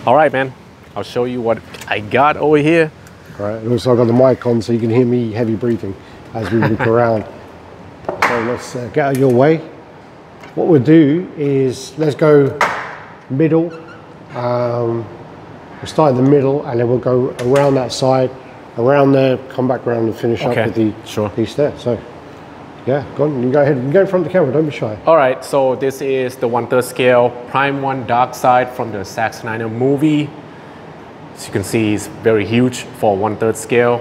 All right, man. I'll show you what I got over here. All right, and also I've got the mic on so you can hear me heavy breathing as we look around. So let's get out of your way. What we'll do is let's go middle. We'll start in the middle and then we'll go around that side, around there, come back around and finish up with the piece there. So yeah, go on, you can go ahead and go in front of the camera, don't be shy. All right, so this is the 1/3 scale Prime 1 Dark Side from the Zack Snyder movie. As you can see, it's very huge for 1/3 scale,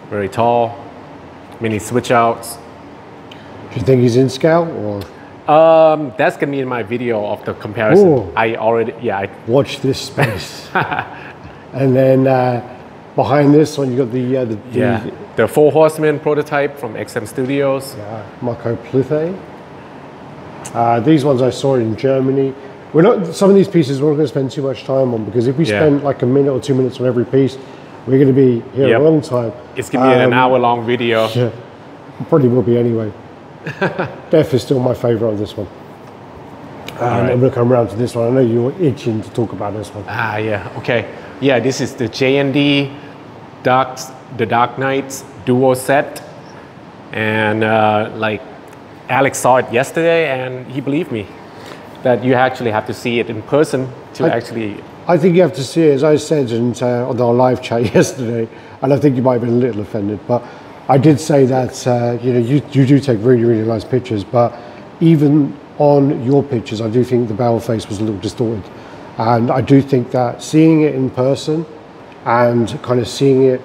very tall, many switch outs. Do you think he's in scale or? That's gonna be in my video of the comparison. Ooh. I watch this space. And then behind this one, you got the 4 Horsemen prototype from XM Studios. Yeah, Marco Pluthe. These ones I saw in Germany. We're not. Some of these pieces we're not going to spend too much time on because if we spend like a minute or 2 minutes on every piece, we're going to be here a long time. It's gonna be an hour-long video. Yeah, probably will be anyway. Def is still my favorite of this one. And I'm going to come around to this one. I know you're itching to talk about this one. Yeah, okay. Yeah, this is the J&D the Dark Knights duo set. And like Alex saw it yesterday and he believed me that you actually have to see it in person to actually... I think you have to see it, as I said on our live chat yesterday, and I think you might have been a little offended, but I did say that you do take really, really nice pictures, but even on your pictures, I do think the barrel face was a little distorted. And I do think that seeing it in person and kind of seeing it,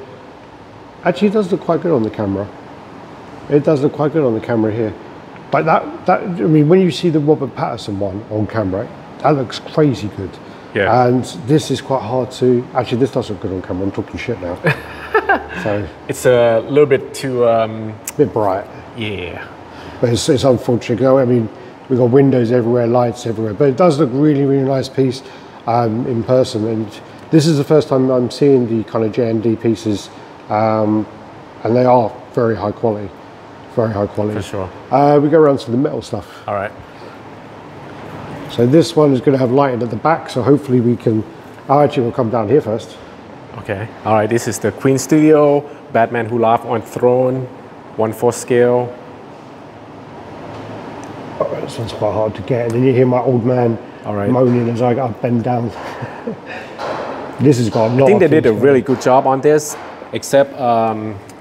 actually it does look quite good on the camera. It does look quite good on the camera here. But I mean, when you see the Robert Pattinson one on camera, that looks crazy good. Yeah. And this is quite hard to, actually this does look good on camera, I'm talking shit now. So it's a little bit too... bit bright. Yeah. But it's unfortunate. I mean, we've got windows everywhere, lights everywhere, but it does look really, really nice piece in person. And this is the first time I'm seeing the kind of J&D pieces, and they are very high quality. Very high quality. For sure. We go around to the metal stuff. All right. So this one is going to have lighting at the back, so hopefully we can... Oh, actually, we'll come down here first. Okay. All right, this is the Queen Studio, Batman Who Laughs on Throne, 1/4 scale. Oh, this one's quite hard to get. And then you hear my old man moaning as I bend down. This has got a lot. I think they did a really good job on this, except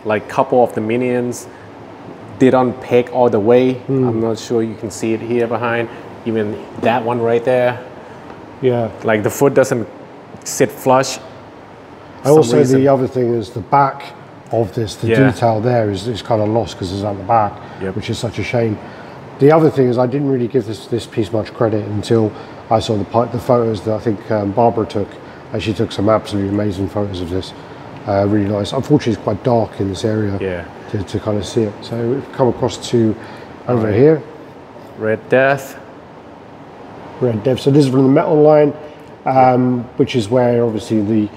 like a couple of the minions didn't peg all the way. I'm not sure you can see it here behind. Even that one right there. Yeah. Like the foot doesn't sit flush. Also, the other thing is the back of this, the detail there is kind of lost because it's at the back, which is such a shame. The other thing is I didn't really give this piece much credit until I saw the photos that I think Barbara took. And she took some absolutely amazing photos of this. Really nice. Unfortunately, it's quite dark in this area to kind of see it. So we've come across to over here. Red Death. Red Death. So this is from the metal line, which is where obviously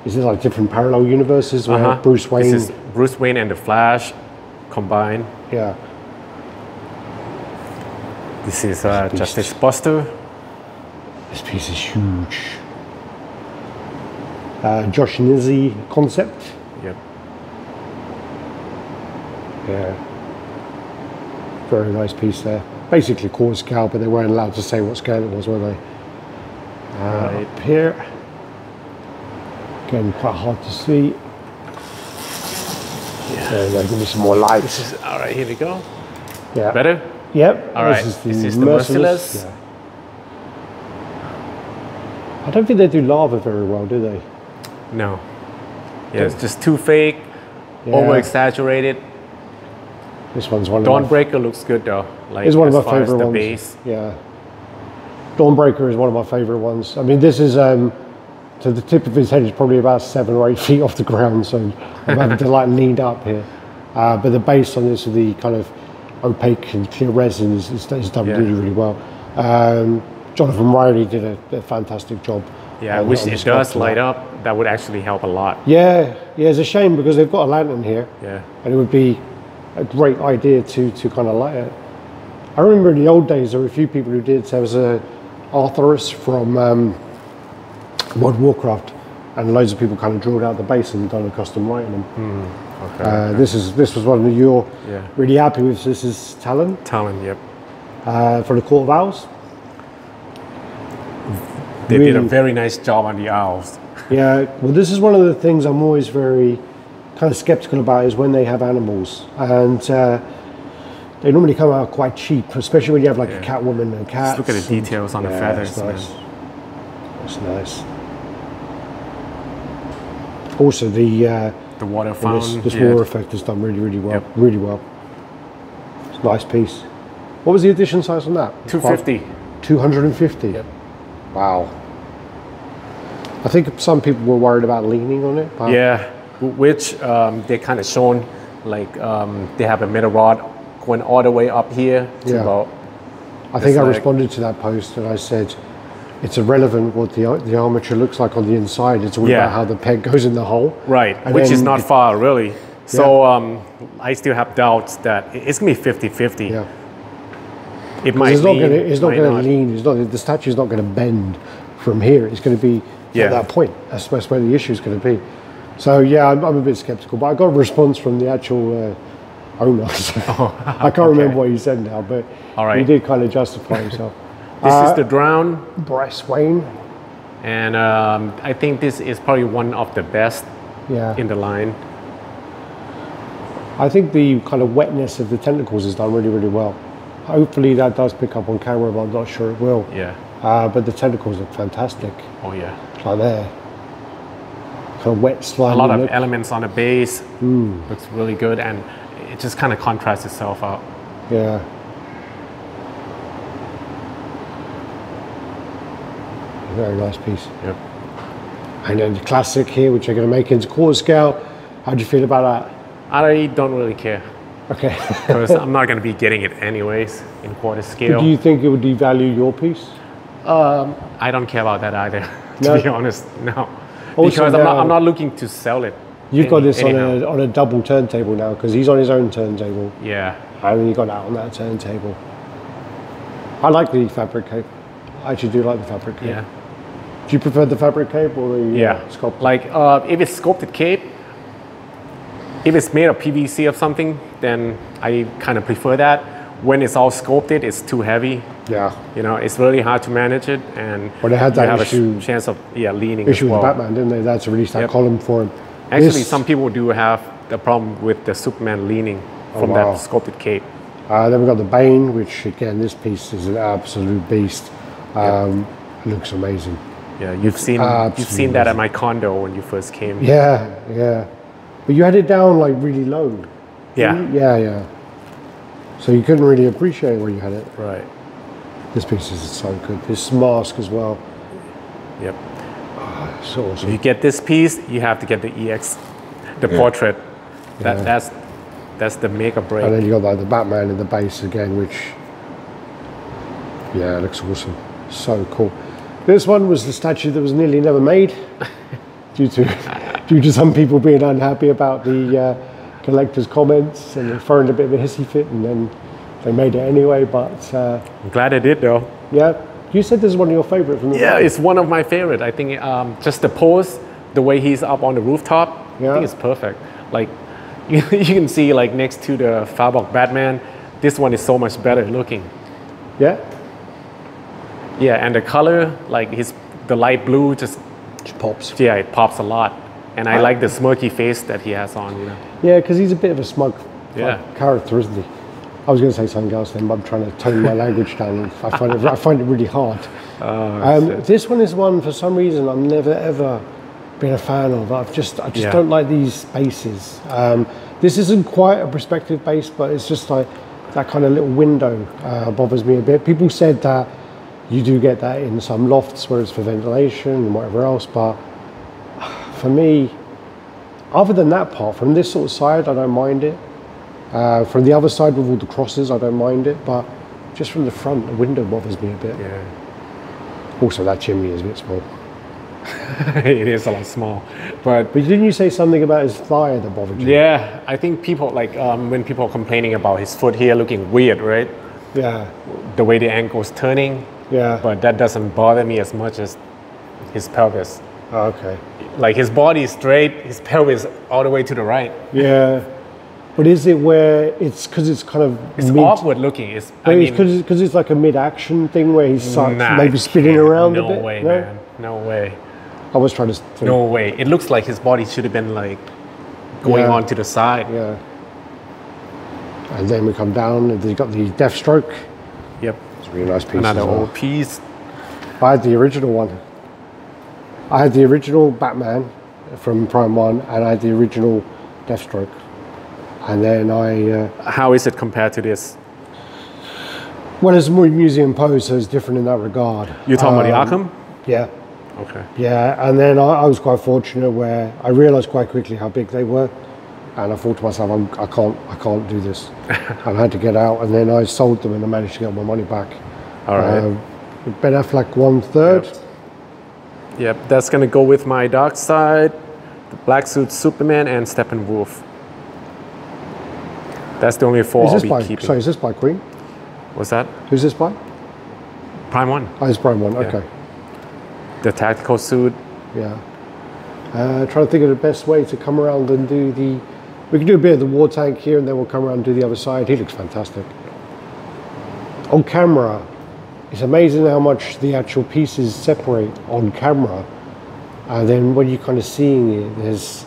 is this like different parallel universes where Bruce Wayne... This is Bruce Wayne and the Flash combined. Yeah. This is Justice Buster. This piece is huge. Josh Nizzi concept. Yep. Yeah. Very nice piece there. Basically quarter scale, but they weren't allowed to say what scale it was, were they? Right. Up here. Again, quite hard to see. Yeah. There we go, give me some more light. All right, here we go. Yeah. Better? Yep. All right, this is the Merciless. Yeah. I don't think they do lava very well, do they? No. Yeah, it's just too fake, over-exaggerated. This one's one of Dawnbreaker looks good though. Like, it's one of my favorite ones. Base. Yeah. Dawnbreaker is one of my favorite ones. I mean, this is, so the tip of his head is probably about 7 or 8 feet off the ground, so I'm having to like lean up here. But the base on this, the kind of opaque and clear resin is done really, really well. Jonathan Riley did a fantastic job. Yeah, I wish it does light up. That would actually help a lot. Yeah, it's a shame because they've got a lantern here. Yeah. And it would be a great idea to kind of light it. I remember in the old days there were a few people who did. There was a Arthurus from World of Warcraft, and loads of people kind of drilled out the base and done a custom write in them. Okay. This was one that you're Yeah. really happy with. This is Talon Talon, yep. for the Court of Owls. They did a Really- very nice job on the owls. Yeah, well, this is one of the things I'm always very kind of skeptical about is when they have animals, and they normally come out quite cheap, especially when you have like a cat woman and cats. Just look at the details on the feathers. It's nice. Man. It's nice. Also, the water fountain. this yeah. water effect is done really, really well. Yep. Really well. It's a nice piece. What was the edition size on that? 250. 250. Yep. Wow. I think some people were worried about leaning on it. But Yeah, which they kind of shown, like they have a metal rod going all the way up here to Yeah. about. I think it's I like- responded to that post and I said, it's irrelevant what the armature looks like on the inside. It's all Yeah. about how the peg goes in the hole. Right, And which is then not far really. So I still have doubts that it's gonna be 50-50. Yeah. It might It's not lean, going to. It's not might going to not. lean. It's not. The statue's not going to bend from here. It's going to be Yeah. at that point. That's where the issue is going to be. So yeah, I'm a bit skeptical, but I got a response from the actual owner. I can't remember what he said now, but All right. he did kind of justify himself. This is the drown, Bryce Wayne. and I think this is probably one of the best Yeah. in the line. I think the kind of wetness of the tentacles is done really, really well. Hopefully that does pick up on camera, but I'm not sure it will. Yeah. But the tentacles look fantastic. Oh yeah. It's like there. Kind of wet, A slimy lot of look. elements on the base. Looks really good, and it just kind of contrasts itself out. Yeah. Very nice piece. Yep. And then the classic here, which you're going to make into quarter scale. How do you feel about that? I don't really care Okay. because I'm not going to be getting it anyways in quarter scale. Do you think it would devalue your piece? I don't care about that either, to No? be honest. No, Also because now- I'm not looking to sell it. You've got this anyhow. on a double turntable now because he's on his own turntable. Yeah, And you got that on that turntable. I like the fabric cape. I actually do like the fabric cape. yeah, Do you prefer the fabric cape or the yeah. sculpt? Like if it's sculpted cape, if it's made of PVC or something, then I kind of prefer that. When it's all sculpted, it's too heavy. Yeah. You know, it's really hard to manage it, and Well, they had you that have issue- a chance of leaning Issue as with well. Batman, didn't they? They had to release that Yep. column for him. Actually, This- some people do have the problem with the Superman leaning from wow. that sculpted cape. Then we've got the Bane, which again, this piece is an absolute beast. Looks amazing. Yeah, you've seen Absolutely that at my condo when you first came. Yeah, yeah. But you had it down like really low. Yeah. Yeah, yeah. So you couldn't really appreciate where you had it. Right. This piece is so good. This mask as well. Yep. It's awesome. If you get this piece, you have to get the EX, the portrait. That's the make or break. And then you got like the Batman in the base again, which, yeah, it looks awesome. So cool. This one was the statue that was nearly never made due to some people being unhappy about the collector's comments and they throwing a bit of a hissy fit, and then they made it anyway. But I'm glad I did though. yeah, you said this is one of your favorite from the Yeah, it's one of my favorite. I think just the pose, the way he's up on the rooftop, I Yeah. think it's perfect. Like you can see like next to the Farbok Batman, this one is so much better looking. Yeah, Yeah, and the color, like the light blue, just pops. yeah, it pops a lot. And I like the smirky face that he has on, you know. Yeah, because he's a bit of a smug Yeah. character, isn't he? I was going to say something else then, but I'm trying to tone my language down. I find it really hard. This one is one, for some reason, I've never ever been a fan of. I just Yeah. don't like these bases. This isn't quite a perspective base, but it's just like that kind of little window bothers me a bit. People said that you do get that in some lofts where it's for ventilation and whatever else, but for me, other than that part, from this sort of side, I don't mind it. From the other side with all the crosses, I don't mind it, but just from the front, the window bothers me a bit. Yeah. Also, that chimney is a bit small. It is a lot small. But But didn't you say something about his thigh that bothered you? yeah, I think people like when people are complaining about his foot here looking weird, right? Yeah, The way the ankle's turning. yeah. But that doesn't bother me as much as his pelvis. Okay. Like his body is straight, his pelvis all the way to the right. Yeah. But is it where it's because it's kind of It's awkward looking. It's because it's like a mid-action thing where he's maybe spinning around a bit? No way, man. No way. I was trying to think. No way. It looks like his body should have been like going on to the side. Yeah. And then we come down and you've got the Deathstroke. Yep. It's a really nice piece. Another as well. old piece. I had the original one. I had the original Batman from Prime 1 and I had the original Deathstroke. And then How is it compared to this? well, it's more museum pose, so it's different in that regard. You're talking about the Arkham? Yeah. Okay. Yeah, and then I was quite fortunate where I realised quite quickly how big they were, and I thought to myself, I can't do this, and I had to get out. And then I sold them, and I managed to get my money back. All right. Ben Affleck 1/3. Yep, that's gonna go with my Dark Side, the Black Suit Superman, and Steppenwolf. That's the only four I'll be keeping. Sorry, is this by Queen? What's that? Who's this by? Prime 1. Oh, it's Prime 1. Okay. The tactical suit. Yeah. Trying to think of the best way to come around and do the. We can do a bit of the war tank here, and then we'll come around and do the other side. He looks fantastic. On camera, it's amazing how much the actual pieces separate on camera, and then when you're kind of seeing it, there's,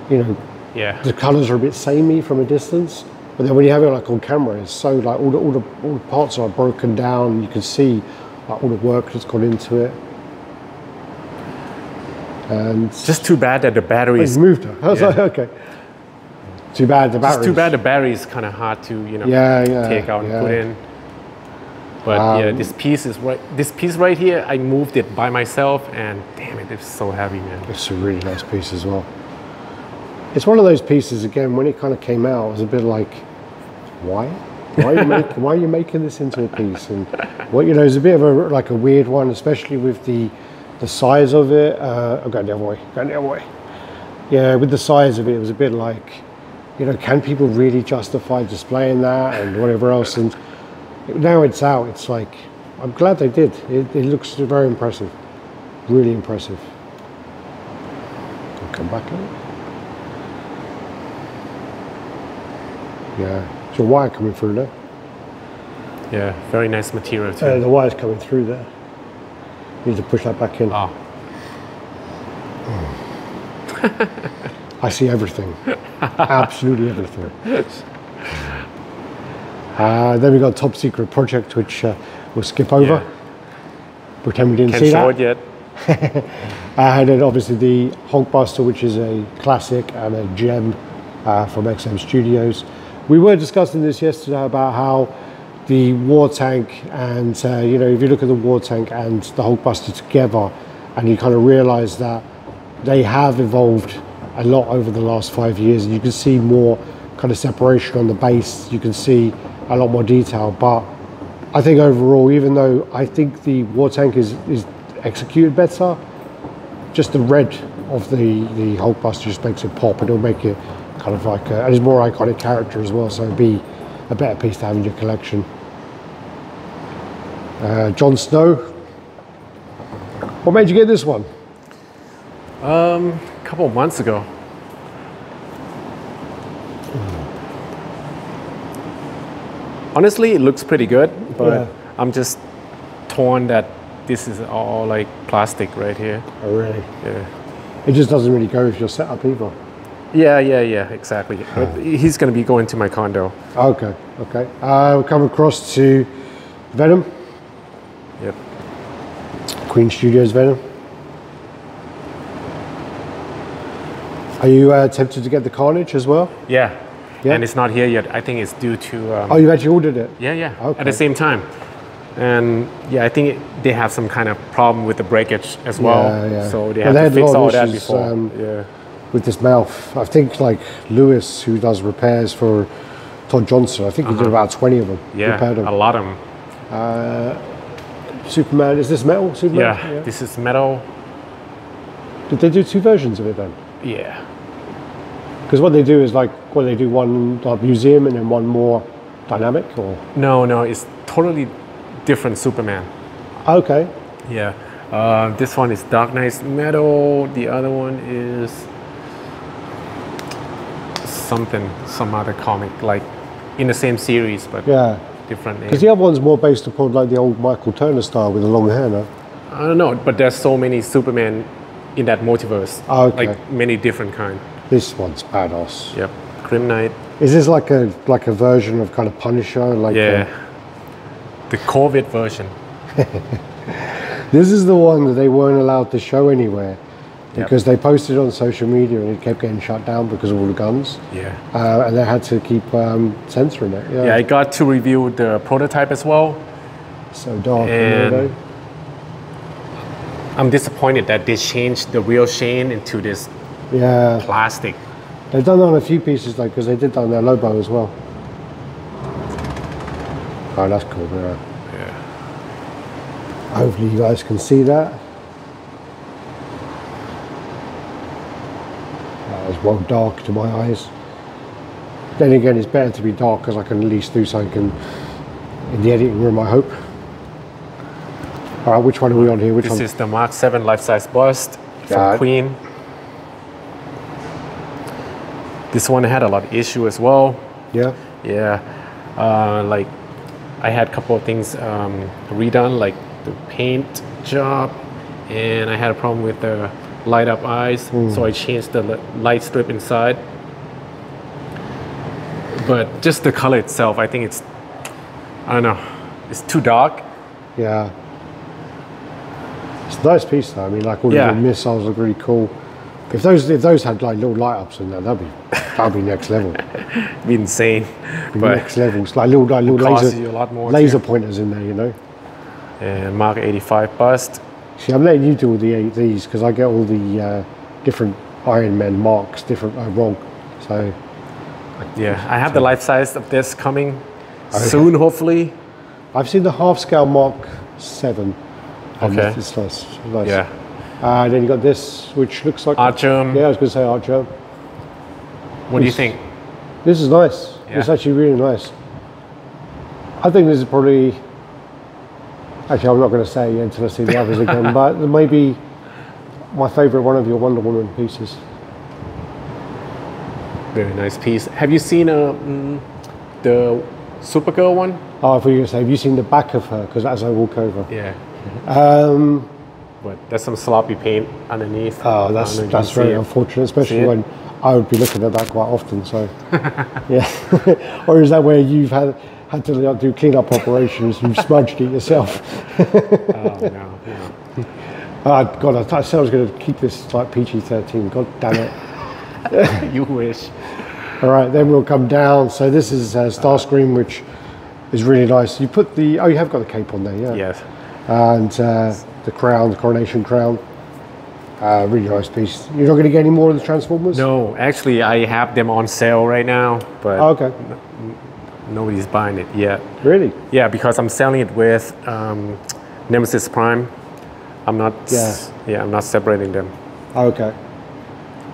the colours are a bit samey from a distance, but then when you have it like on camera, it's so like all the parts are broken down. You can see like all the work that's gone into it. And just too bad that the battery is moved her. I was like, okay. Too bad the battery. Just too bad the battery is kind of hard to take out and put in. But this piece is right. This piece right here, I moved it by myself, and damn it, it's so heavy, man. It's a really nice piece as well. It's one of those pieces again. When it kind of came out, it was a bit like, why? Why are you making this into a piece? And it's a bit of a weird one, especially with the size of it. I'm going the other way. Yeah, with the size of it, it was a bit like, can people really justify displaying that and whatever else? And now it's out, it's like, I'm glad they did. It looks very impressive, really impressive. I'll come back in. Yeah, there's a wire coming through there. Yeah, very nice material too. The wire's coming through there. Need to push that back in. Oh. I see everything. Absolutely everything. Then we got Top Secret Project, which we'll skip over. Yeah. Pretend we didn't Can't see show that. it yet. And then obviously the Hulkbuster, which is a classic and a gem from XM Studios. We were discussing this yesterday about how the war tank and, if you look at the war tank and the Hulkbuster together, and you kind of realize that they have evolved a lot over the last 5 years, and you can see more kind of separation on the base, you can see a lot more detail. But I think overall, even though I think the war tank is executed better, just the red of the Hulkbuster just makes it pop, and it'll make it kind of like and it's more iconic character as well, so it'd be a better piece to have in your collection. Jon Snow. What made you get this one? A couple of months ago. Honestly, it looks pretty good, but I'm just torn that this is all like plastic right here. Oh, really? Yeah. It just doesn't really go with your setup either. Yeah, exactly. But he's going to be going to my condo. Okay. We'll come across to Venom. Yep. Queen Studios Venom. Are you tempted to get the Carnage as well? Yeah. And it's not here yet. I think it's due to... oh, you've actually ordered it? Yeah. Okay. At the same time. And I think they have some kind of problem with the breakage as well. Yeah. So they have to fix all that before. With this mouth. I think like Lewis, who does repairs for Todd Johnson, I think he did about 20 of them. Yeah, repaired them. a lot of them. Superman, is this metal? Superman? Yeah, this is metal. Did they do two versions of it then? Yeah. Because what they do is they do one like museum and then one more dynamic, or? No, it's totally different Superman. Okay. Yeah. This one is Dark Knight's Metal. The other one is some other comic, like in the same series, but Yeah. different name. Because the other one's more based upon like the old Michael Turner style with the long hair, no? I don't know, but there's so many Superman in that multiverse. Oh, okay. Like many different kind. This one's badass. Yep. Grim Knight. Is this like a version of kind of Punisher? Like Yeah. The COVID version. This is the one that they weren't allowed to show anywhere because they posted it on social media and it kept getting shut down because of all the guns. Yeah. And they had to keep censoring it. Yeah. Yeah, I got to review the prototype as well. So dark. And I'm disappointed that they changed the real Shane into this Yeah. plastic. They've done that on a few pieces though, because they did that on their Lobo as well. Oh, that's cool. Yeah. Yeah. Hopefully you guys can see that. That was well dark to my eyes. Then again, it's better to be dark because I can at least do something in the editing room, I hope. All right, which one are we on here? Which This one? is the Mark 7 life-size bust from Yeah. Queen. This one had a lot of issue as well. Yeah. Yeah, like I had a couple of things redone, like the paint job, and I had a problem with the light up eyes, so I changed the light strip inside. But just the color itself, I think I don't know, it's too dark. Yeah. It's a nice piece though. I mean, like all the little missiles look really cool. If those had like little light ups in there, that'd be next level. It'd be insane. Be But next level. It's like little cost you a lot more laser too. pointers in there, you know. And Mark 85 bust. See, I'm letting you do all these because I get all the different Iron Man marks, different wrong. So Yeah, I have the life size of this coming soon, hopefully. I've seen the half scale Mark 7. And Okay. it's nice. Nice. Yeah. Then you got this, which looks like Archum. Yeah, I was going to say Archum. What do you think? This is nice. Yeah. It's actually really nice. I think this is probably. Actually, I'm not going to say it until I see the others again, but maybe my favourite one of your Wonder Woman pieces. Very nice piece. Have you seen the Supergirl one? Oh, I thought you were going to say, have you seen the back of her? Because as I walk over. Yeah. Um, But there's some sloppy paint underneath. oh, I don't know if you that's can very see it. unfortunate, especially See it? when I would be looking at that quite often. So, yeah. Or is that where you've had to like, do clean-up operations? You've smudged it yourself. Oh, no. God, I said I was going to keep this like PG-13. God damn it. You wish. All right, then we'll come down. So this is Starscream, which is really nice. You put you have got the cape on there, yeah. Yes. And the crown, the coronation crown. Really nice piece. You're not going to get any more of the Transformers? No, actually, I have them on sale right now, but Oh, okay. nobody's buying it yet. Really? Yeah, because I'm selling it with Nemesis Prime. I'm not. Yeah. I'm not separating them. Okay.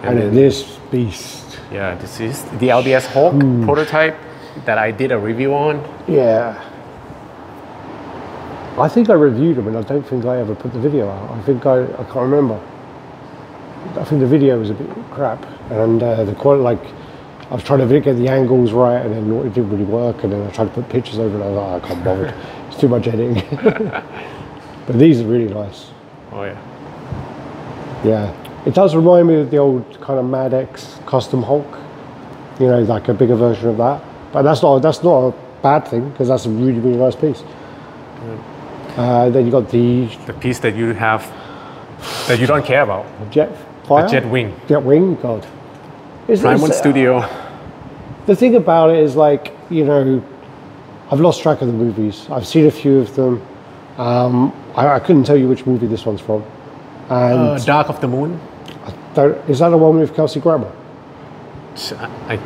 And then this beast. Yeah, this is the LBS Hulk prototype that I did a review on. Yeah. I think I reviewed them and I don't think I ever put the video out. I can't remember. I think the video was a bit crap and the quality, like, I was trying to get the angles right and then it didn't really work and then I tried to put pictures over and I was like, I can't bother. It's too much editing. But these are really nice. Oh yeah. Yeah. It does remind me of the old kind of Mad X custom Hulk. You know, like a bigger version of that. But that's not a bad thing because that's a really, really nice piece. Then you got the piece that you have that you don't care about. jet fire. The jet wing. Jet wing, God. Prime One Studio. The thing about it is like, you know, I've lost track of the movies. I've seen a few of them. I couldn't tell you which movie this one's from. And Dark of the Moon. is that the one with Kelsey Grammer? I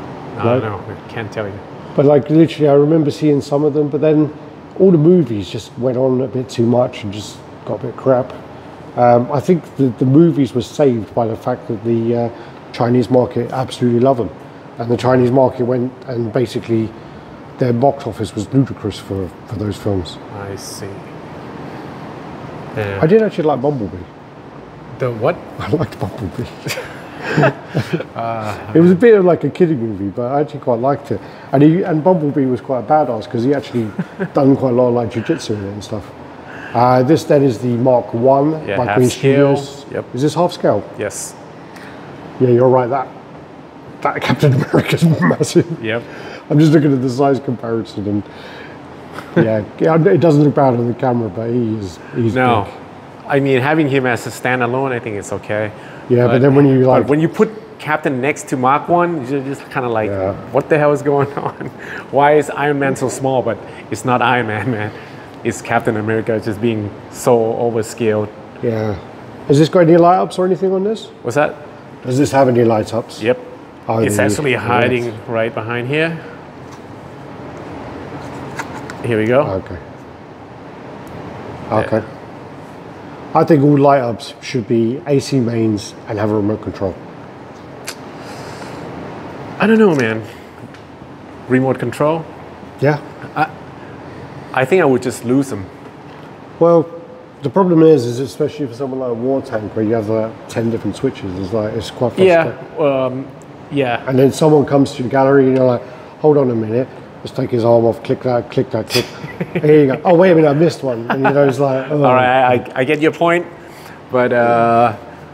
don't know. I can't tell you. But like literally, I remember seeing some of them, but then all the movies just went on a bit too much and just got a bit crap. I think the movies were saved by the fact that the Chinese market absolutely love them. And the Chinese market went and basically their box office was ludicrous for those films. I see. Yeah. I did actually like Bumblebee. The what? I liked Bumblebee. It was a bit of like a kiddie movie, but I actually quite liked it. And Bumblebee was quite a badass because he actually done quite a lot of like jiu-jitsu in it and stuff. This then is the Mark 1 Yeah, by half Queen scale. Studios. Yep. Is this half scale? Yes. Yeah, you're right. That Captain America's massive. Yep. I'm just looking at the size comparison, and yeah, it doesn't look bad on the camera, but he's No. big. I mean, having him as a standalone, I think it's okay. Yeah, but then when you like, But when you put Captain next to Mark 1, you're just kind of like, Yeah. what the hell is going on? Why is Iron Man so small? But it's not Iron Man, man. It's Captain America just being so overscaled. yeah, has this got any light ups or anything on this? What's that? Does this have any light ups? Yep. Oh, It's yeah, actually yeah. hiding right behind here. Here we go. Okay. Okay. I think all light ups should be AC mains and have a remote control. I don't know, man. Remote control? Yeah. I think I would just lose them. Well, the problem is especially for someone like a war tank where you have like 10 different switches, it's quite frustrating. Yeah. Yeah. And then someone comes to the gallery and you're like, hold on a minute, let's take his arm off, click that, click. Here you go. Oh, wait a minute, I missed one. And it's like, oh. All right, I get your point, but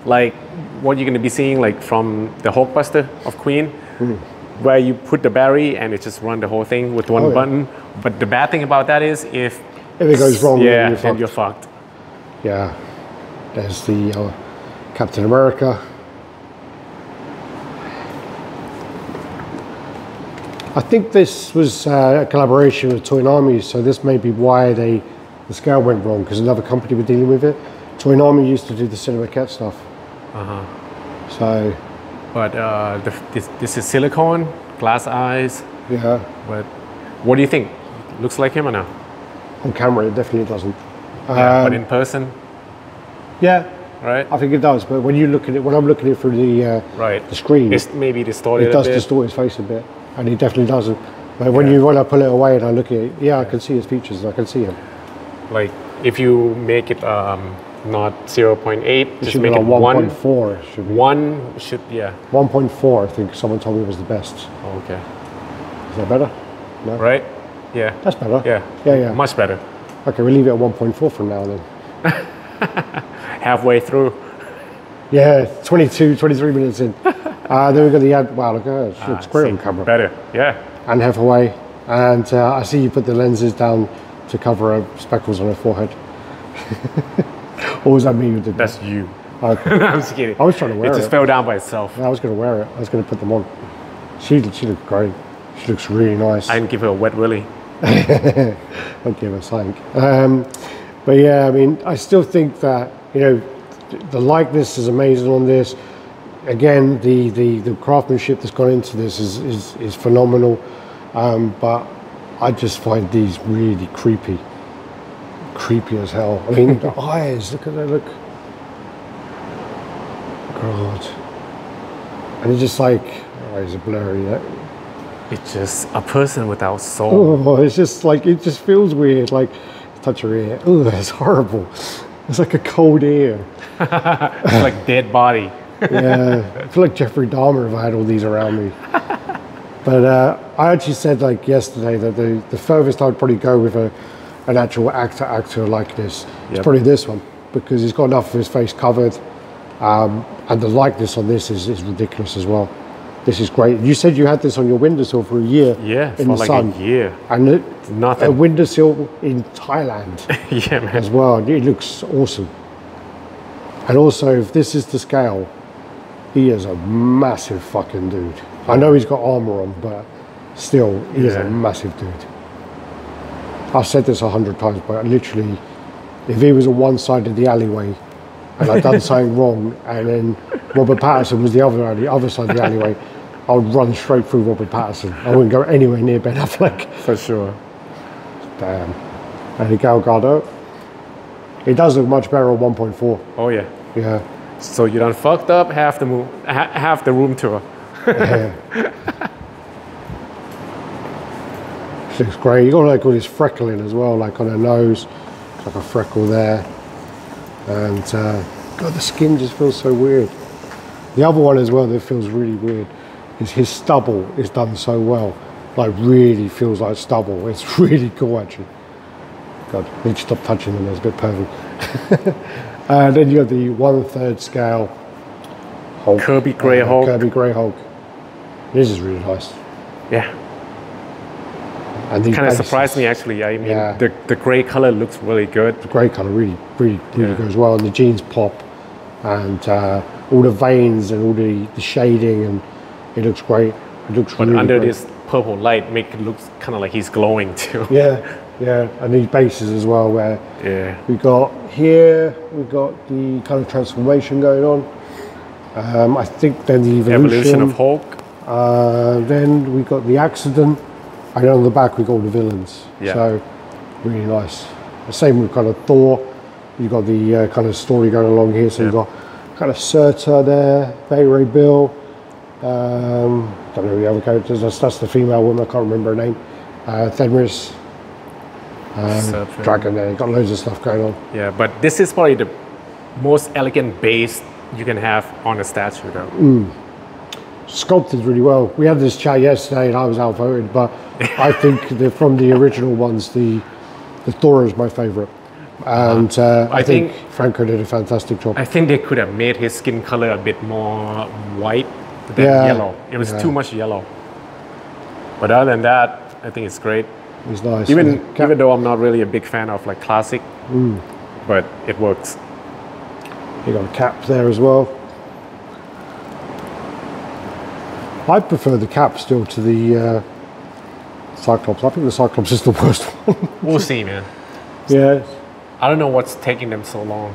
like what you're going to be seeing like from the Hulkbuster of Queen, where you put the battery and it just run the whole thing with one button. But the bad thing about that is if it goes wrong, then you're fucked. Yeah, there's the Captain America. I think this was a collaboration with Toynami, so this may be why the scale went wrong, because another company were dealing with it. Toynami used to do the Cinema Cat stuff. So. But this is silicone, glass eyes. Yeah. But what do you think? Looks like him or no? On camera, it definitely doesn't. Yeah, but in person? Yeah. Right? I think it does, but when you look at it, when I'm looking at it through the screen, it's maybe distorted it does a bit. distort his face a bit, and he definitely doesn't. But when I pull it away and I look at it, I can see his features, I can see him. Like if you make it not 0.8, just make it 1.4. Should be. 1 should, yeah. 1.4, I think someone told me was the best. Oh, okay. Is that better? No? Right? Yeah. That's better. Yeah. Yeah. Much better. Okay, we'll leave it at 1.4 from now then. Halfway through. Yeah, 23 minutes in. Then we've got the ad. Wow, look at that. It looks great on camera. Better, yeah. And halfway. And I see you put the lenses down to cover her speckles on her forehead. Or was that me who did that? That's you. Okay. I'm just kidding. I was trying to wear it. It just fell down by itself. I was going to wear it. I was going to put them on. She looked great. She looks really nice. I didn't give her a wet willy. I'll give her a thank. But yeah, I mean, I still think that, the likeness is amazing on this. Again, the craftsmanship that's gone into this is phenomenal. But I just find these really creepy as hell. I mean, the eyes, look at that, look. God. And it's just like, eyes are blurry. It's just a person without soul. Oh, it's just like, it just feels weird. Like, touch her ear. Oh, that's horrible. It's like a cold ear. It's like dead body. Yeah, I feel like Jeffrey Dahmer if I had all these around me. But I actually said like yesterday that the furthest I would probably go with an actual actor like this is probably this one, because he's got enough of his face covered, and the likeness on this is ridiculous as well. This is great. You said you had this on your windowsill for a year. Yeah, in for the like sun. a year. And Nothing. a windowsill in Thailand. Yeah, man. As well. It looks awesome. And also, if this is the scale, he is a massive fucking dude. I know he's got armor on, but still, he is a massive dude. I've said this 100 times, but literally, if he was on one side of the alleyway and I'd done something wrong, and then Robert Pattinson was the other side of the alleyway, I would run straight through Robert Pattinson. I wouldn't go anywhere near Ben Affleck. For sure. Damn. And Gal Gadot, it does look much better on 1.4. Oh yeah. Yeah. So you done fucked up half the room tour. Yeah. Looks great. You got like all this freckling as well, like on her nose, like a freckle there. And God, the skin just feels so weird. The other one as well that feels really weird is his stubble is done so well. Like really feels like stubble. It's really cool actually. God, I need to stop touching them, it's a bit pervy. And then you got the 1/3 scale Hulk. Kirby Grey Hulk. Kirby Grey Hulk. This is really nice. Yeah. And these Kind of bases- surprised me actually. I mean, Yeah. the gray color looks really good. The grey colour really Yeah. goes well, and the jeans pop, and all the veins and all the shading, and it looks great. It looks But really under great. this purple light, make it look kind of like he's glowing too. Yeah, yeah, and these bases as well, where Yeah. we got here, we got the kind of transformation going on. I think then the Evolution of Hulk. then we got the accident, and then on the back we got all the villains. Yeah. So really nice. The same with kind of Thor. You got the kind of story going along here. So Yeah. you've got kind of Surtur there, Ray Bill. Don't know the other characters. That's the female woman. I can't remember her name. Fenris. Surtur. Dragon there. You've got loads of stuff going on. Yeah, but this is probably the most elegant base you can have on a statue though. Sculpted really well. We had this chat yesterday and I was outvoted, but I think from the original ones, the Thor is my favourite. And I think Franco did a fantastic job. I think they could have made his skin color a bit more white than Yeah. yellow. It was too much yellow. But other than that, I think it's great. It's nice. Even Cap- even though I'm not really a big fan of like classic, but it works. You got a cap there as well. I prefer the cap still to the Cyclops. I think the Cyclops is the worst one. We'll see, man. Yeah. I don't know what's taking them so long.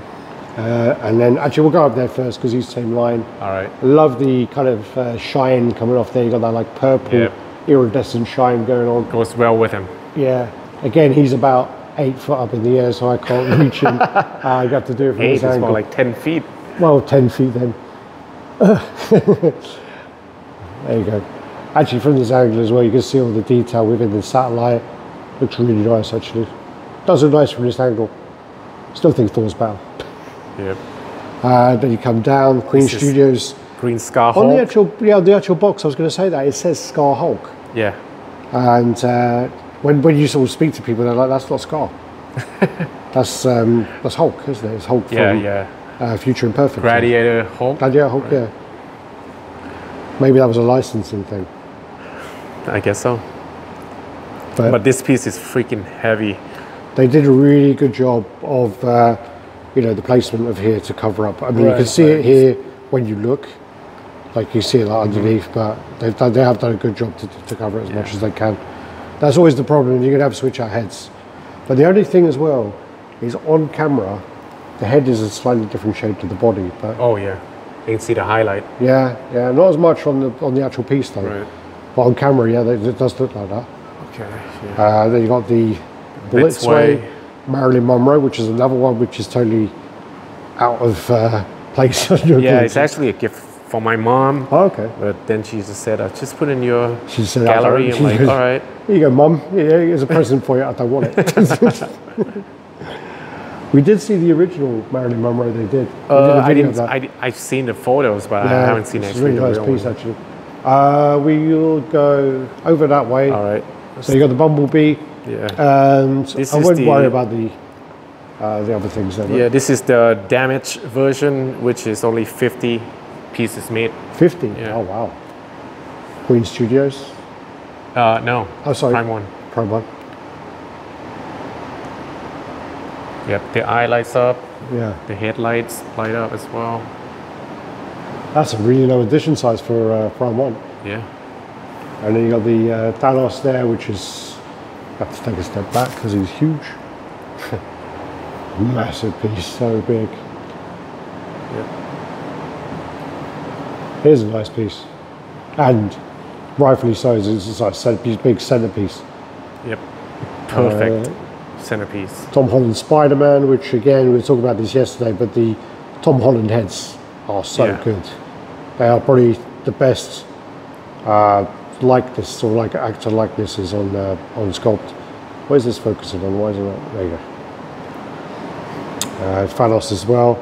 And then actually we'll go up there first because he's same line. All right. I love the kind of shine coming off there. You got that like purple Yep. iridescent shine going on. Goes well with him. Yeah. Again, he's about 8 foot up in the air, so I can't reach him. I got to do it from 8 this is angle. more like 10 feet. Well, 10 feet then. There you go. Actually, from this angle as well, you can see all the detail within the satellite. Looks really nice, actually. Does look nice from this angle. Still think Thor's better. Yep. Then you come down, Queen This is Studios. Green Scar On the Hulk. actual box, I was going to say that, it says Scar Hulk. Yeah. And when you sort of speak to people, they're like, that's not Scar. that's Hulk, isn't it? It's Hulk Yeah, from yeah. Future Imperfect. Gladiator Hulk. Gladiator Hulk, yeah. Maybe that was a licensing thing. I guess so. But this piece is freaking heavy. They did a really good job of, the placement of here to cover up. I mean, you can see it here when you look, like you see it like underneath, but they have done a good job to cover it as much as they can. That's always the problem. You're going to have to switch out heads. But the only thing as well is on camera, the head is a slightly different shape to the body. But Oh yeah. You can see the highlight. yeah, not as much on the actual piece though. Right. But on camera, yeah, it does look like that. Okay. Yeah. Then you got the Blitzway, Marilyn Monroe, which is another one which is totally out of place on your Yeah, collection. it's actually a gift for my mom. Oh, okay. But then she just said, just put in your She said, gallery. she I'm like, goes, all right. Here you go, Mum. Yeah, here's a present for you. I don't want it. We did see the original Marilyn Monroe. They did. They did a I video of didn't. that. I've seen the photos, but I haven't seen it's actually a really the nice real piece, one. actually. We'll go over that way. All right. So you got the Bumblebee, Yeah. and This I is wouldn't the- worry about the other things there. Yeah, this is the damaged version, which is only 50 pieces made. 50. Yeah. Oh wow. Queen Studios. No. Oh, sorry. Prime one. Prime one. Yep. The eye lights up. Yeah. The headlights light up as well. That's a really low edition size for Prime one. Yeah. And then you got the Thanos there, which is, I have to take a step back because he's huge. Massive piece, so big. Yep. Here's a nice piece. And rightfully so, it's like a big centerpiece. Yep. Perfect centerpiece. Tom Holland Spider-Man, which again, we were talking about this yesterday, but the Tom Holland heads are so Yeah. good. They are probably the best likeness or like actor likenesses on Sculpt. Where's this focusing on? Why is it not? There you go. Thanos as well.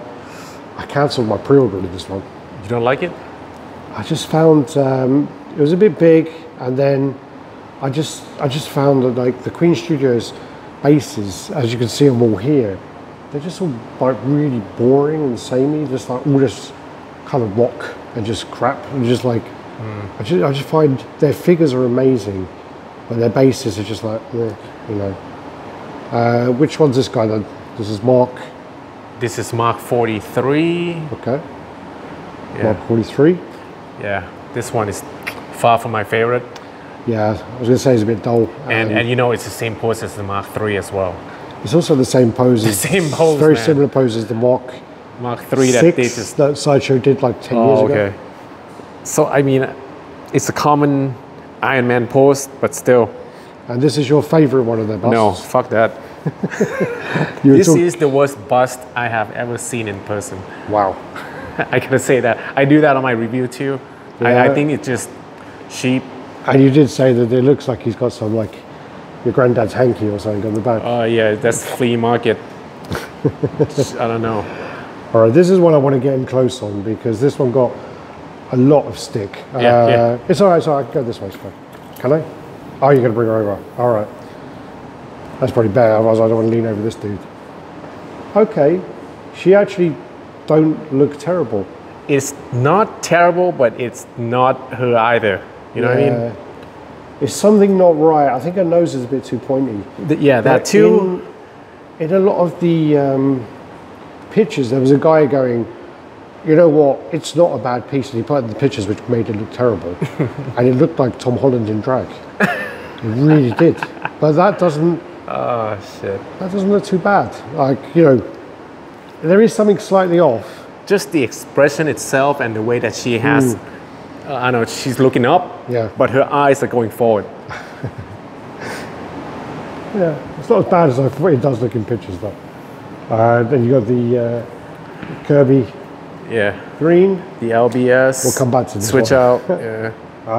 I cancelled my pre-order of this one. You don't like it? I just found it was a bit big, and then I just found that like the Queen Studios bases, as you can see them all here, they're just all like really boring and samey, just like all this kind of rock and just crap, and just like I just find their figures are amazing, but their bases are just like you know. Which one's this guy then? This is Mark. This is Mark 43. Okay. Yeah. Mark 43. Yeah, this one is far from my favorite. Yeah, I was gonna say it's a bit dull. And you know it's the same pose as the Mark 3 as well. It's also the same pose. The same pose, very man. similar pose as the Mark 3 that they 6 just... that Sideshow did like 10 years ago. Okay. So, I mean, it's a common Iron Man pose, but still. And this is your favorite one of their busts? No, fuck that. This is the worst bust I have ever seen in person. Wow. I gotta say that. I do that on my review too. Yeah. I think it's just cheap. And you did say that it looks like he's got some like your granddad's hanky or something on the back. Oh yeah, that's flea market. I don't know. All right, this is one I want to get him close on because this one got a lot of stick. Yeah. It's all right, so I can go this way. It's fine. Can I? Oh, you're going to bring her over. All right. That's probably better, otherwise I don't want to lean over this dude. Okay, she actually don't look terrible. It's not terrible, but it's not her either. You know what I mean? It's something not right. I think her nose is a bit too pointy. Yeah, that too. In a lot of the pictures, there was a guy going, you know what, it's not a bad piece. And he put in the pictures which made it look terrible. And it looked like Tom Holland in drag. It really did. But that doesn't... Oh, shit. That doesn't look too bad. Like, you know, there is something slightly off. Just the expression itself and the way that she has... I know, she's looking up, but her eyes are going forward. Yeah, it's not as bad as I thought it does look in pictures, though. Then you got the Kirby green. The LBS. We'll come back to this switch one. out. Yeah.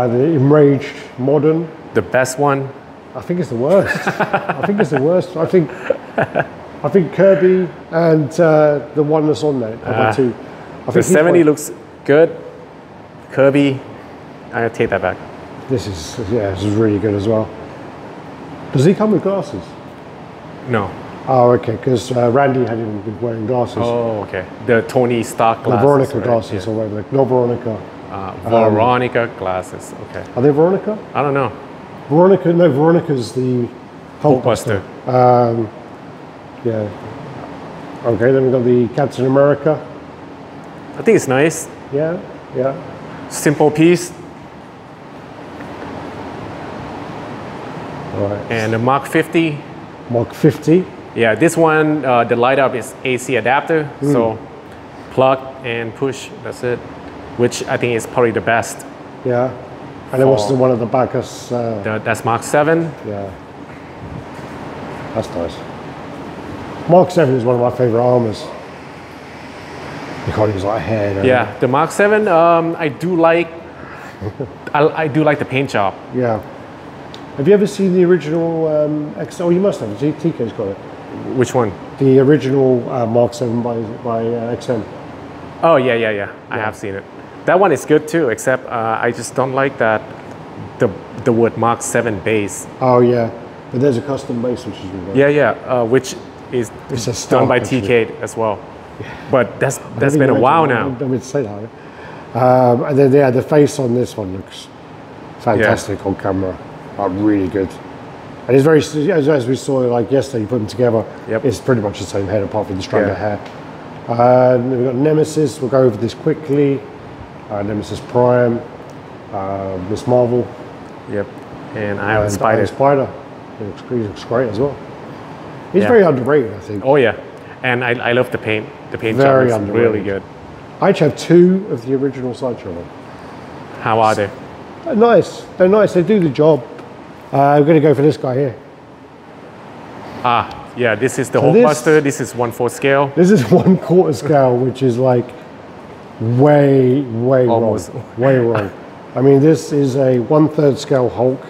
The Enraged Modern. The best one. I think it's the worst. I think it's the worst. I think Kirby and the one that's on there. The 70 looks good. Kirby, I take that back. This is really good as well. Does he come with glasses? No. Oh, okay, because Randy had him wearing glasses. Oh, okay. The Tony Stark glasses. The Veronica right? glasses, or whatever. Not Veronica. Veronica glasses, okay. Are they Veronica? I don't know. Veronica's the Hulkbuster. Yeah. Okay, then we've got the Captain America. I think it's nice. Yeah. Simple piece. All right. And the Mark 50. Mark 50. Yeah, this one, the light up is AC adapter. So plug and push, that's it. Which I think is probably the best. Yeah. And then what's the one at the back? That's Mark 7. Yeah. That's nice. Mark 7 is one of my favorite armors. Because he's like hair. Yeah, the Mark 7, I do like. I do like the paint job. Yeah. Have you ever seen the original XM? Oh, you must have. TK's got it. Which one? The original Mark 7 by XM. Oh yeah. I have seen it. That one is good too, except I just don't like that the word Mark 7 base. Oh yeah, but there's a custom base which is really good. Yeah. Which is done by TK as well. But that's been a while now. I don't mean to say that. And then the face on this one looks fantastic on camera. Really good. And it's very, as we saw like yesterday, you put them together. Yep. It's pretty much the same head apart from the strand of hair. Then we've got Nemesis. We'll go over this quickly. Nemesis Prime. Miss Marvel. Yep. And Iron Spider. He looks great as well. He's very underrated, I think. Oh yeah. And I love the paint. The paint Very job is really good. I actually have 2 of the original Sideshow ones. How are they? They're nice. They're nice. They do the job. I'm going to go for this guy here. Yeah. This is the Hulkbuster. This is 1/4 scale. This is 1/4 scale, which is like way Almost. wrong. Way wrong. I mean, this is a 1/3 scale Hulk,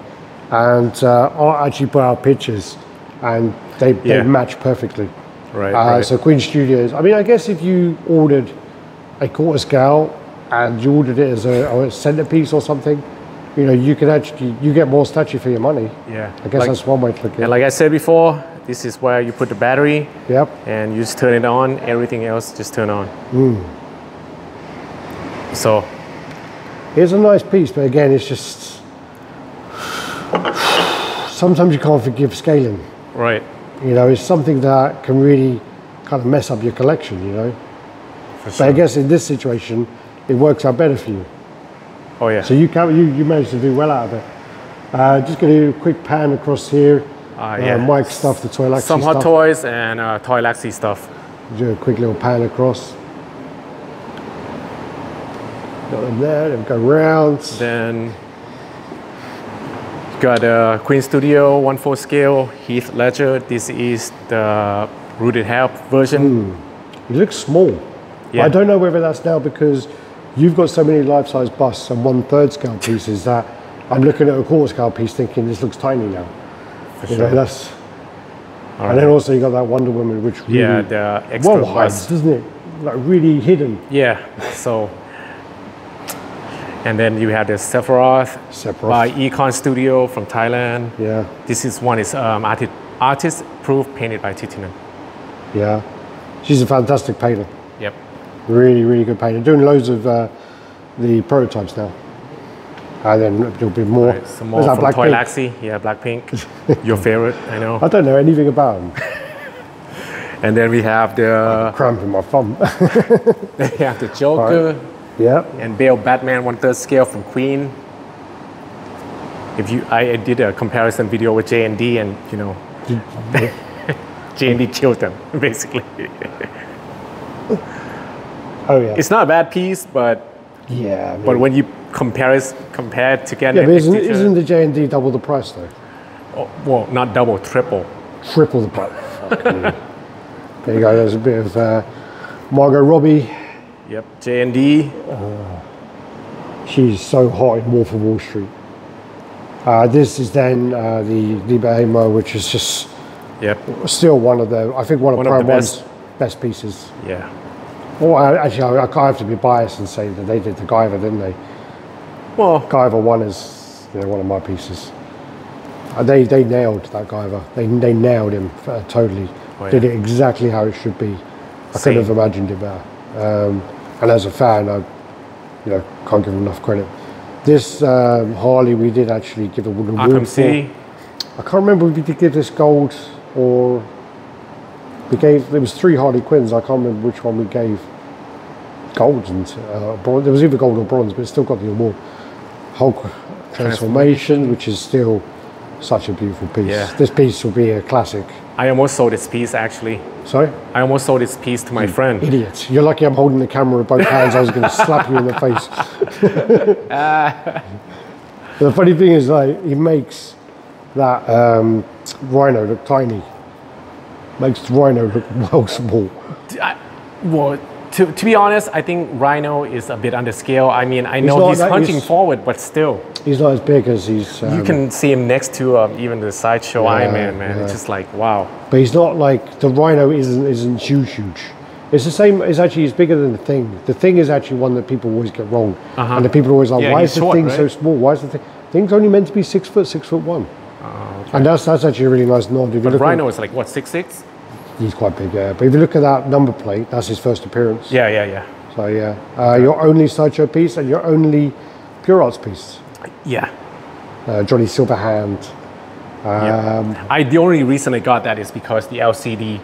and I actually put out pictures, and they match perfectly. Right. So Queen Studios, I mean, I guess if you ordered a quarter scale and you ordered it as a centerpiece or something, you know, you can actually, you get more statue for your money. Yeah. I guess that's one way to look at it. And like I said before, this is where you put the battery. Yep. And you just turn it on, everything else just turn on. So. It's a nice piece, but again, it's just, sometimes you can't forgive scaling. Right. You know, it's something that can really kind of mess up your collection, you know. For sure. But I guess in this situation, it works out better for you. Oh yeah. So you managed to do well out of it. Just going to do a quick pan across here. Mike stuff, the Toy Laxi Some stuff. Hot Toys and Toy Laxi stuff. Do a quick little pan across. Got them there, then go round. Then got Queen Studio 1/4 scale Heath Ledger. This is the rooted half version. It looks small. Yeah. I don't know whether that's now because you've got so many life-size busts and 1/3 scale pieces that I'm looking at a quarter scale piece thinking this looks tiny now. For You sure. know, that's. All and then also you got that Wonder Woman, which really the extra well hides, doesn't it? Like really hidden. Yeah. So. And then you have the Sephiroth by Econ Studio from Thailand. Yeah. This is one is artist proof painted by Titanium. Yeah. She's a fantastic painter. Yep. Really, really good painter. Doing loads of the prototypes now. And then there'll be more. Right, some more from Toy Laxi. Yeah, Blackpink. Your favorite, I know. I don't know anything about them. And then we have the... cramping my thumb. We have the Joker. Right. Yeah. And Bale Batman 1/3 scale from Queen. I did a comparison video with J&D and, you know, J&D killed them, basically. Oh yeah. It's not a bad piece, but yeah. I mean, but when you compare it together, yeah, but isn't the J&D double the price though? Oh, well, not double, triple. Triple the price. There you go. There's a bit of Margot Robbie. Yep, J&D. She's so hot in Wolf of Wall Street. This is then the Liber which is just still one of the, I think one of Prime One's best pieces. Yeah. Well, actually, I can't have to be biased and say that they did the Guyver, didn't they? Well, Guyver 1 is one of my pieces. They nailed that Guyver. They nailed him totally. Oh, yeah. Did it exactly how it should be. I couldn't have imagined it better. And as a fan, I can't give him enough credit. This Harley, we did actually give a wooden Arkham City. I can't remember if we did give this gold or we gave. There was 3 Harley Quinns. I can't remember which one we gave gold and bronze. There was either gold or bronze, but it still got the award. Hulk Transformation, which is still such a beautiful piece. Yeah. This piece will be a classic. I almost sold this piece actually. Sorry? I almost sold this piece to my friend. Idiot. You're lucky I'm holding the camera with both hands. I was going to slap you in the face. The funny thing is, like, he makes that Rhino look tiny. Makes the Rhino look well small. Well, to be honest, I think Rhino is a bit under scale. I mean, I know he's hunching forward, but still. He's not as big as he's... you can see him next to even the Sideshow Iron Man, man. It's just like, wow. But he's not like... The Rhino isn't huge. It's the same... It's actually... It's bigger than the Thing. The Thing is actually one that people always get wrong. And the people are always like, why is the Thing so small? Why is the Thing... Thing's only meant to be 6 foot, 6'1". Okay. And that's actually a really nice nod. But Rhino is like, what, 6'6"? He's quite big, yeah. But if you look at that number plate, that's his first appearance. Yeah. So, yeah. Your only Sideshow piece and your only Pure Arts piece. Yeah. Johnny Silverhand. The only reason I got that is because the LCD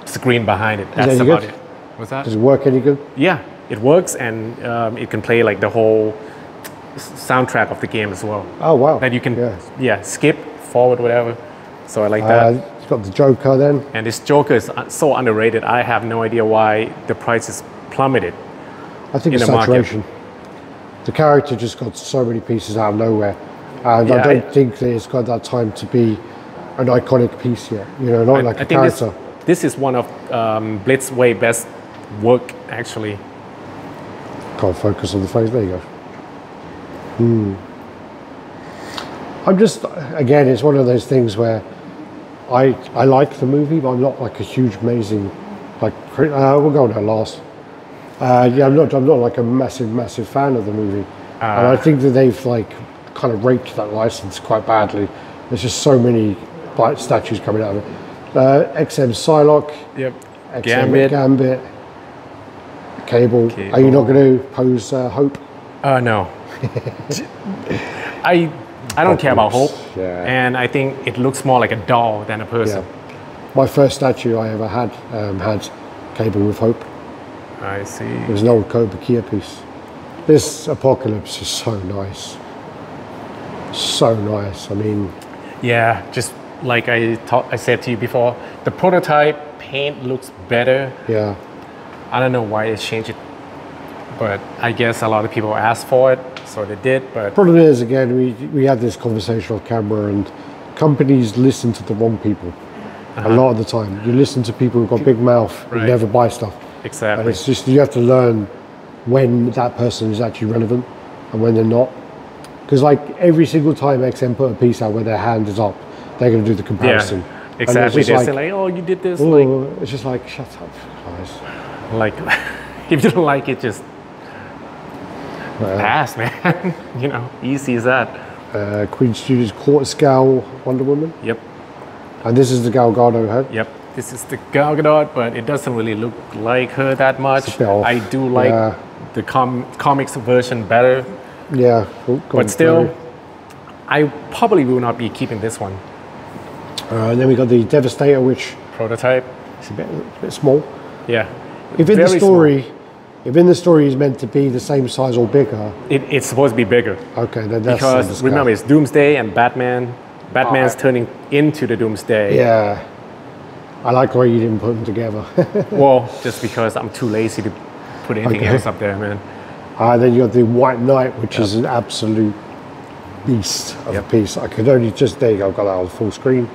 screen behind it. That's about it. What's that? Does it work any good? Yeah, it works, and it can play like the whole soundtrack of the game as well. Oh, wow. That you can, skip, forward, whatever. So I like that. It's got the Joker then. And this Joker is so underrated. I have no idea why the price is plummeted. I think it's saturation. The character just got so many pieces out of nowhere. And I don't think that it's got that time to be an iconic piece yet. You know, not like a character. This is one of Blitz's way best work, actually. Can't focus on the face. There you go. I'm just, again, it's one of those things where I like the movie, but I'm not like a huge, amazing, like, we'll go on that last. Yeah, I'm not like a massive fan of the movie. And I think that they've like kind of raped that license quite badly. There's just so many statues coming out of it. XM Psylocke. Yep. XM Gambit. Cable. Are you not going to pose Hope? No. I don't care about Hope. Yeah. And I think it looks more like a doll than a person. Yeah. My first statue I ever had had Cable with Hope. I see. It was an old Cobra Kia piece. This Apocalypse is so nice. So nice. I mean... Yeah, just like I said to you before, the prototype paint looks better. Yeah. I don't know why they changed it, but I guess a lot of people asked for it, so they did. But problem is, again, we had this conversation off camera, and companies listen to the wrong people a lot of the time. You listen to people who've got big mouth who never buy stuff. Exactly. And it's just, you have to learn when that person is actually relevant and when they're not. Because like every single time XM put a piece out where their hand is up, they're going to do the comparison. Yeah, exactly. They're like, oh, you did this. Like, it's just like, shut up, guys. Like, if you don't like it, just pass, man. You know, easy as that. Queen Studios quarter scale Wonder Woman. Yep. And this is the Gal Gadot head. Yep. This is the Gal Gadot, but it doesn't really look like her that much. I do like the comics version better. Yeah. But still, I probably will not be keeping this one. And then we got the Devastator, which prototype. It's a bit small. Yeah. If in the story is meant to be the same size or bigger, it's supposed to be bigger. Okay, then that's because remember it's Doomsday and Batman. Batman's turning into the Doomsday. Yeah. I like the way you didn't put them together. Well, just because I'm too lazy to put anything else up there, man. Then you got the White Knight, which is an absolute beast of a piece. I could only there you go, got that on full screen.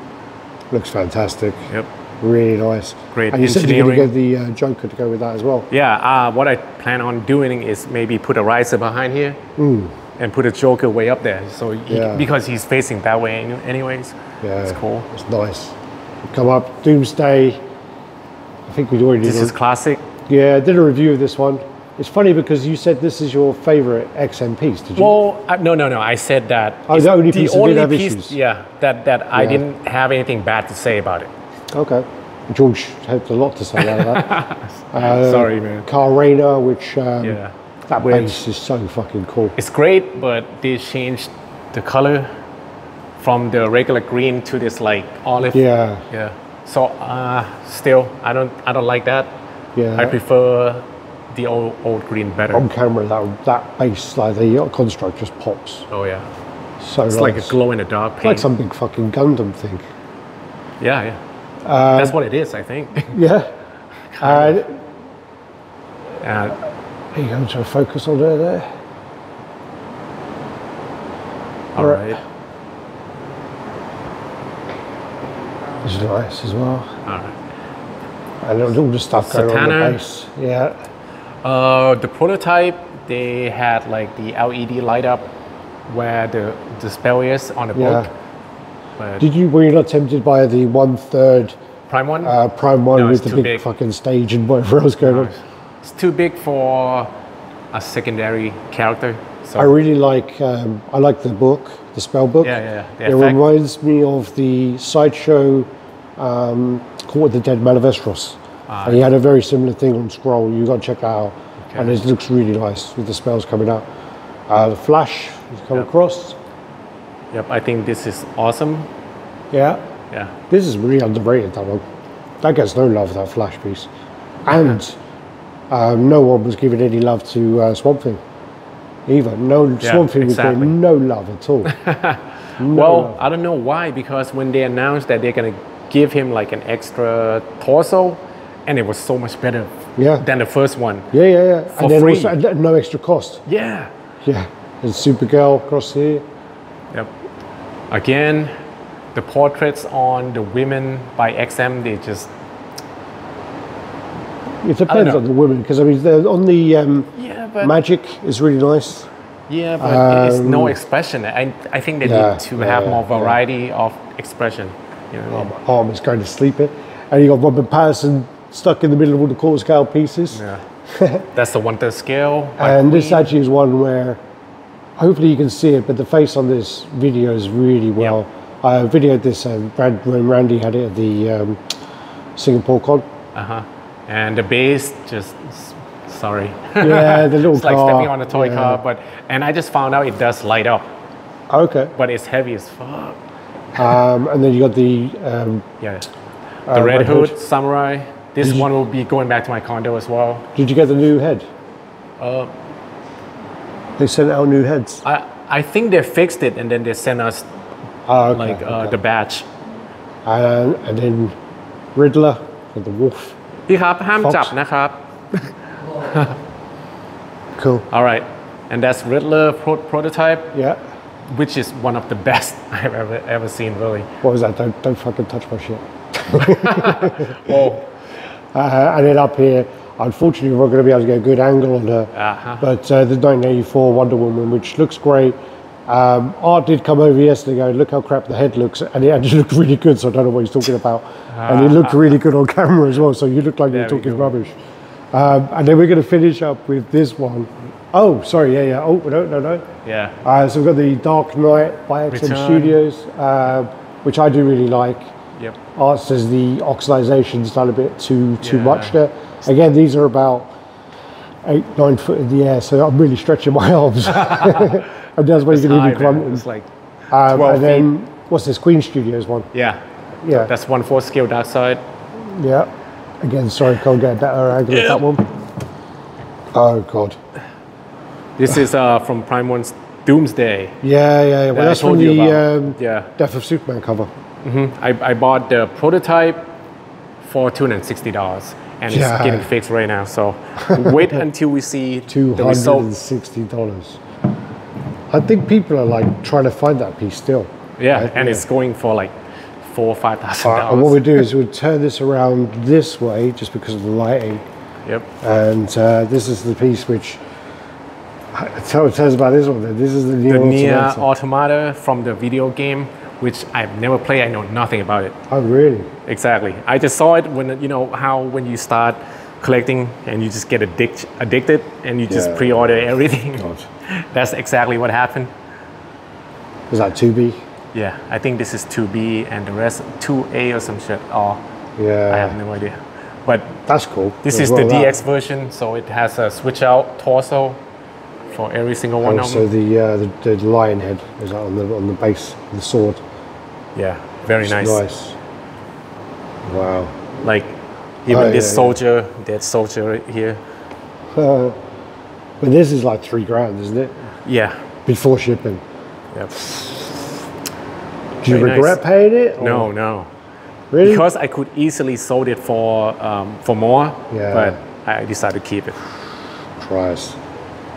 Looks fantastic. Yep. Really nice. Great and you said you're engineering. going to get the Joker to go with that as well. Yeah, what I plan on doing is maybe put a riser behind here and put a Joker way up there. So because he's facing that way anyways. Yeah. It's cool. It's nice. Come up, Doomsday. I think we'd already did This is classic. Yeah, I did a review of this one. It's funny because you said this is your favorite XM piece, did you? Well, no. I said that the only piece that did have piece, issues. Yeah, that I didn't have anything bad to say about it. Okay. George had a lot to say about that. Sorry, man. Car Rainer, which that base is so fucking cool. It's great, but they changed the color from the regular green to this like olive. Yeah. Yeah. So still, I don't like that. Yeah. I prefer the old green better. On camera, that base, like the construct, just pops. Oh yeah. So it's nice. like a glow in the dark paint. It's like some big fucking Gundam thing. Yeah. That's what it is, I think. Yeah. There you go, to focus on it there. All right. This is nice as well. All right. And all the stuff going on the base. Yeah. The prototype, they had like the LED light up where the spell is on the book. But were you not tempted by the 1/3 Prime one? Prime one no, with the big fucking stage and whatever else going on? It's too big for a secondary character. So I really like the book, the spell book. Yeah. It reminds me of the sideshow Court of the Dead Malavestros. And he had a very similar thing on scroll. You got to check that out. Okay. And it looks really nice with the spells coming out. The Flash has come across. Yep, I think this is awesome. Yeah. Yeah. This is really underrated, that one. That gets no love, that Flash piece. And no one was giving any love to Swamp Thing. Either. Swamp Thing was getting no love at all. Love. I don't know why, because when they announced that they're going to give him like an extra torso, and it was so much better than the first one. Yeah. And then also no extra cost. Yeah. Yeah. And Supergirl across here. Yep. Again, the portraits on the women by XM, they just... It depends on the women, because I mean, on the Magic is really nice. Yeah, but it's no expression. I think they need to have more variety of expression. You know what I mean? My arm is going to sleep it. And you got Robert Patterson stuck in the middle of all the quarter scale pieces. Yeah. That's the Wonder scale. And this actually is one where, hopefully you can see it, but the face on this video is really well. Yep. I videoed this when Randy had it at the Singapore Con. And the base, just sorry. Yeah, the little it's car. like stepping on a toy car, and I just found out it does light up. Okay. But it's heavy as fuck. And then you got the the Red Hood Samurai. This one will be going back to my condo as well. Did you get the new head? They sent out new heads. I think they fixed it and then they sent us the badge. And then Riddler with the wolf. พี่ครับห้าม Fox. จับนะครับ Cool. All right, and that's Riddler prototype, Yeah. which is one of the best I've ever seen, really. What was that? Don't fucking touch my shit. Oh, And then up here, unfortunately, we're not going to be able to get a good angle on her. But the 1984 Wonder Woman, which looks great. Art did come over yesterday going, look how crap the head looks. And it actually looked really good, so I don't know what he's talking about. And it looked really good on camera as well, so you look like you're talking rubbish. And then we're going to finish up with this one. Oh, sorry, yeah. Oh, no. yeah. So we've got the Dark Knight by XM Return. Studios, which I do really like. Yep. Art says the oxidization's done a bit too much there. Again, these are about 8-9 foot in the air, so I'm really stretching my arms. And that's why you can even grunting. It's like 12 and then, feet. what's this, Queen Studios one? Yeah. Yeah. That's 1/4 scale dark side. Yeah. Again, sorry, can't get a better angle at that one. Oh, God. This is from Prime One's Doomsday. Yeah. Well, I that's from told you the about. Death of Superman cover. I bought the prototype for $260 and it's getting fixed right now. So wait until we see the result. $260. I think people are like trying to find that piece still. Yeah, and it's going for like $4,000 or $5,000. And what we do is we'll turn this around this way just because of the lighting. Yep. And this is the piece which. Tell us about this one then. This is the Nier Automata. Automata from the video game, which I've never played. I know nothing about it. Oh, really? Exactly. I just saw it when, you know, how when you start collecting and you just get addicted and you just pre-order everything. God. That's exactly what happened. Was that 2B? Yeah, I think this is 2B and the rest 2A or some shit. Oh, Yeah. I have no idea. But That's cool. this is the DX version, so it has a switch out torso for every single one of So them. the lion head is on the base of the sword. Yeah, very nice. Nice. Wow. Like even this soldier, that soldier here. But this is like $3,000, isn't it? Yeah. Before shipping. Yep. Do you Very regret nice. paying it? or- No. Really? Because I could easily sold it for more, Yeah. but I decided to keep it. Christ.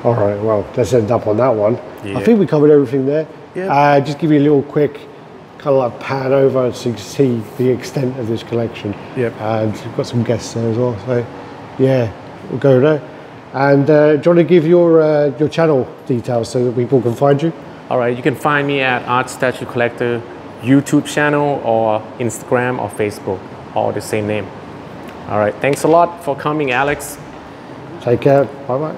All right, well, let's end up on that one. Yeah. I think we covered everything there. Yeah. Just give you a little quick kind of like pan over so you can see the extent of this collection. Yep. And we've got some guests there as well. So, yeah, we'll go there. And do you want to give your channel details so that people can find you? All right, you can find me at Art Statue Collector YouTube channel or Instagram or Facebook, all the same name. All right, thanks a lot for coming, Alex. Take care. Bye-bye.